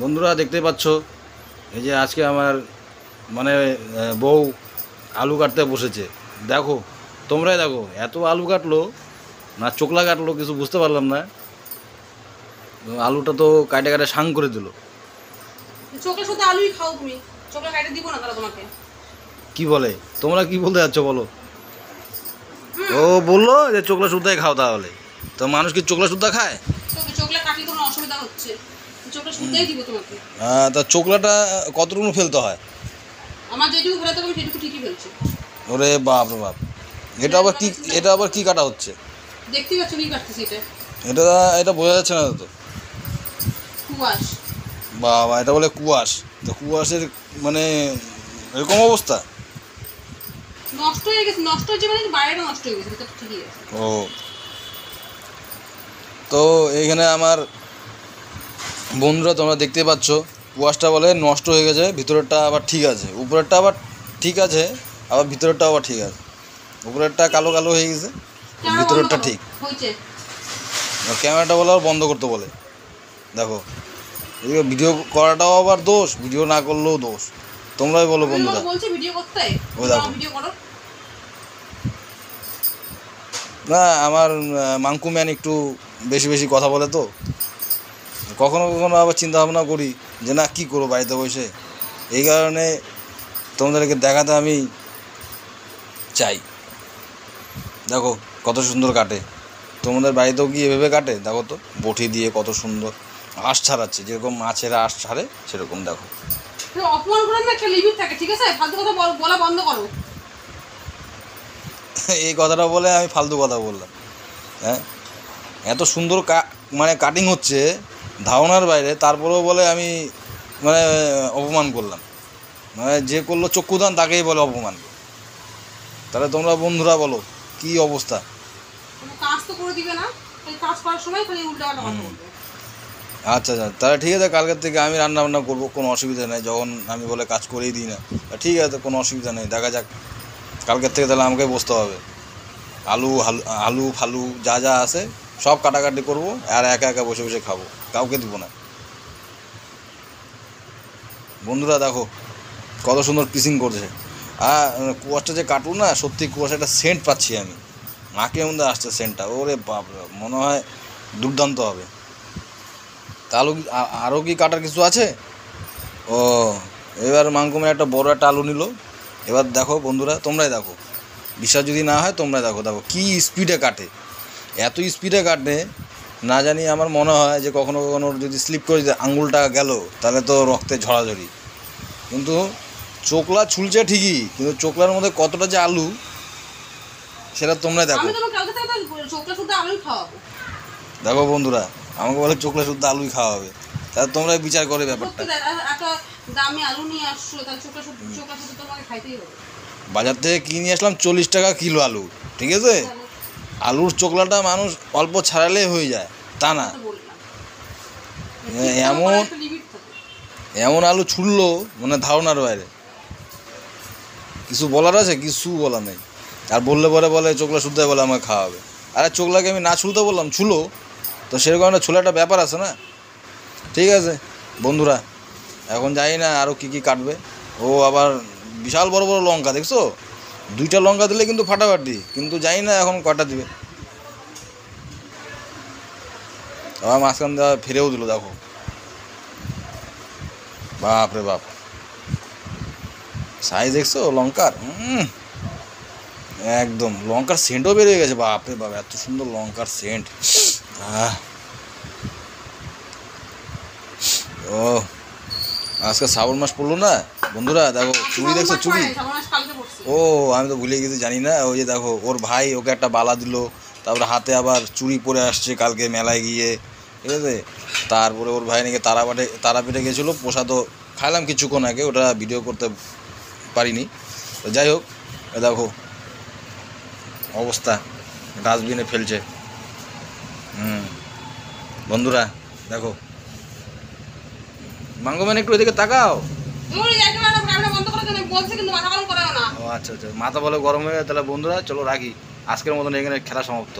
বন্ধুরা দেখতে পাচ্ছ এই যে আজকে আমার মানে বউ আলু কাটতে বসেছে। দেখো, তোমরাই দেখো, এত আলু কাটলো না চোকলা কাটলো কিছু বুঝতে পারলাম না। আলুটা তো কাটে কাটে সাং করে দিল। চোখের সাথে আলুই খাও তুমি, চোখে কাটে দিব না তাহলে তোমাকে। কি বলে, তোমরা কি বলতে যাচ্ছ বলো? ও বললো যে চোকলা সুদ্ধাই খাও, তাহলে তো মানুষ কি চোকলা সুদ্ধা খায়? চোখলা কাটলে কোনো অসুবিধা হচ্ছে, চোখলা শুদ্ধই দিব তোমাকে। তা চোকলাটা কতটুকু ফেলতে হয়? আমার যেটুকু ফেরাতে হবে সেটুকু ঠিকই ফেলছে। ওরে বাপ রে বাপ, এটা আবার কি কাটা হচ্ছে? দেখতেই পাচ্ছ কি কাটতেছি এটা। এটা এটা বোঝা যাচ্ছে না তো। কুয়াশ। বাবা, এটা বলে কুয়াশ? তো কুয়াশের মানে এরকম অবস্থা? নষ্ট হয়ে গেছে, নষ্ট হয়েছে মানে বাইরেটা নষ্ট হয়ে গেছে, ভিতরটা ঠিকই আছে। ও, তো এইখানে আমার বন্ধুরা তোমরা দেখতে পাচ্ছ কুয়াশটা বলে নষ্ট হয়ে গেছে, ভিতরেরটা আবার ঠিক আছে, উপরেরটা আবার ঠিক আছে, আবার ভিতরেরটা আবার ঠিক আছে। উপরেরটা কালো কালো হয়ে গেছে, ভিতরেরটা ঠিক। ক্যামেরাটা বলে আবার বন্ধ করতে বলে। দেখো, এদিকে ভিডিও করাটাও আবার দোষ, ভিডিও না করলেও দোষ। তোমরাই বলো বন্ধুরা। বলছি ভিডিও করতে, ওই দেখো, ভিডিও করো না আমার মাঙ্কু ম্যান একটু বেশি বেশি কথা বলে, তো কখনো কখনো আবার চিন্তা ভাবনা করি যে না কী করবো বাড়িতে বসে। এই কারণে তোমাদেরকে দেখাতে আমি চাই। দেখো কত সুন্দর কাটে। তোমাদের বাড়িতেও কি এভাবে কাটে? দেখো তো, বটি দিয়ে কত সুন্দর আঁশ ছাড়াচ্ছে, যেরকম মাছেরা আঁশ ছাড়ে সেরকম। দেখো, অপমান করার না একটা লিমিট থাকে, ঠিক আছে? ফালতু কথা বলা বন্ধ করো। এই কথাটা বলে আমি ফালতু কথা বললাম? হ্যাঁ, এত সুন্দর মানে কাটিং হচ্ছে ধারণার বাইরে, তারপরেও বলে আমি মানে অপমান করলাম। মানে যে করলো চক্ষুদান তাকেই বলে অপমান। তাহলে তোমরা বন্ধুরা বলো কি অবস্থা? কাজ তো করে দিবে না, কাজ করার সময় খালি উল্টাপাল্টা কথা বলবে। আচ্ছা আচ্ছা, তাহলে ঠিক আছে, কালকের থেকে আমি রান্না বান্না করবো, কোনো অসুবিধা নেই। যখন আমি বলে কাজ করেই দিই না, ঠিক আছে, কোনো অসুবিধা নেই, দেখা যাক। কালকের থেকে তাহলে আমাকে বসতে হবে। আলু আলু ফালু যা যা আছে সব কাটাকাটি করবো, আর একা একা বসে বসে খাবো, কাউকে দিব না। বন্ধুরা দেখো কত সুন্দর পিসিং করছে। আর কুয়াশটা যে কাটবো না, সত্যি কুয়াশাটা সেন্ট পাচ্ছি আমি, নাকের মধ্যে আসছে সেন্টটা। ওরে বাপ, মনে হয় দুর্দান্ত হবে। তা আলু আরও কি কাটার কিছু আছে? ও, এবার মাঙ্কুমের একটা বড় একটা আলু নিল। এবার দেখো বন্ধুরা, তোমরাই দেখো, বিশ্বাস যদি না হয় তোমরাই দেখো। দেখো কী স্পিডে কাটে, এত স্পিডে কাটে না জানি। আমার মনে হয় যে কখনো কখনো যদি স্লিপ করে যদি আঙুলটা গেল তাহলে তো রক্তে ঝরাঝরি। কিন্তু চোকলা ছুলছে ঠিকই, কিন্তু চোকলার মধ্যে কতটা যে আলু সেটা তোমরাই দেখো। দেখো বন্ধুরা, আমাকে বলে চোকলা শুদ্ধ আলুই খাওয়া হবে, তাহলে তোমরাই বিচার করে ব্যাপারটা। বাজার থেকে কিনে আসলাম 40 টাকা কিলো আলু, ঠিক আছে? আলুর চোকলাটা মানুষ অল্প ছাড়ালেই হয়ে যায়, তা না। এমন এমন আলু ছুললো মানে ধারণার বাইরে। কিছু বলার আছে? কিছু বলার নেই। আর বললে পরে বলে চোকলা শুদ্ধ বলে আমাকে খাওয়া হবে। আরে চোকলাকে আমি না ছুলতে বললাম, ছুলো তো, সেরকম একটা ছোলা একটা ব্যাপার আছে না? ঠিক আছে বন্ধুরা, এখন জানি না আরও কী কী কাটবে। ও আবার বিশাল বড় বড় লঙ্কা, দেখছো? 2টা লঙ্কা দিলে কিন্তু ফাটাফাটি, কিন্তু জানি না এখন কটা দিবে। আবার মাঝখান দেওয়া ফিরেও দিল। দেখো, বাপ রে বাপ, সাইজ দেখছো লঙ্কার? একদম লঙ্কার সেন্টও বেরিয়ে গেছে। বাপ রে বাপ, এত সুন্দর লঙ্কার সেন্ট। ও, আজকে শ্রাবণ মাস পড়লো না বন্ধুরা? দেখো চুড়ি দেখছো, চুড়ি। ও, আমি তো ভুলে গেছি, জানি না। ওই যে দেখো, ওর ভাই ওকে একটা বালা দিল, তারপরে হাতে আবার চুড়ি পরে আসছে কালকে মেলায় গিয়ে, ঠিক আছে? তারপরে ওর ভাই নাকি তারাপীঠে গেছিলো, প্রসাদও খাইলাম কিছুক্ষণ আগে, ওটা ভিডিও করতে পারিনি। তো যাই হোক, দেখো অবস্থা, ডাস্টবিনে ফেলছে। বন্ধুরা দেখো, মাঙ্গমান একটু এদিকে তাকাও। ও আচ্ছা আচ্ছা, মাথা বলে গরম হয়ে যায়। তাহলে বন্ধুরা চলো রাখি, আজকের মতন এখানে খেলা সমাপ্ত।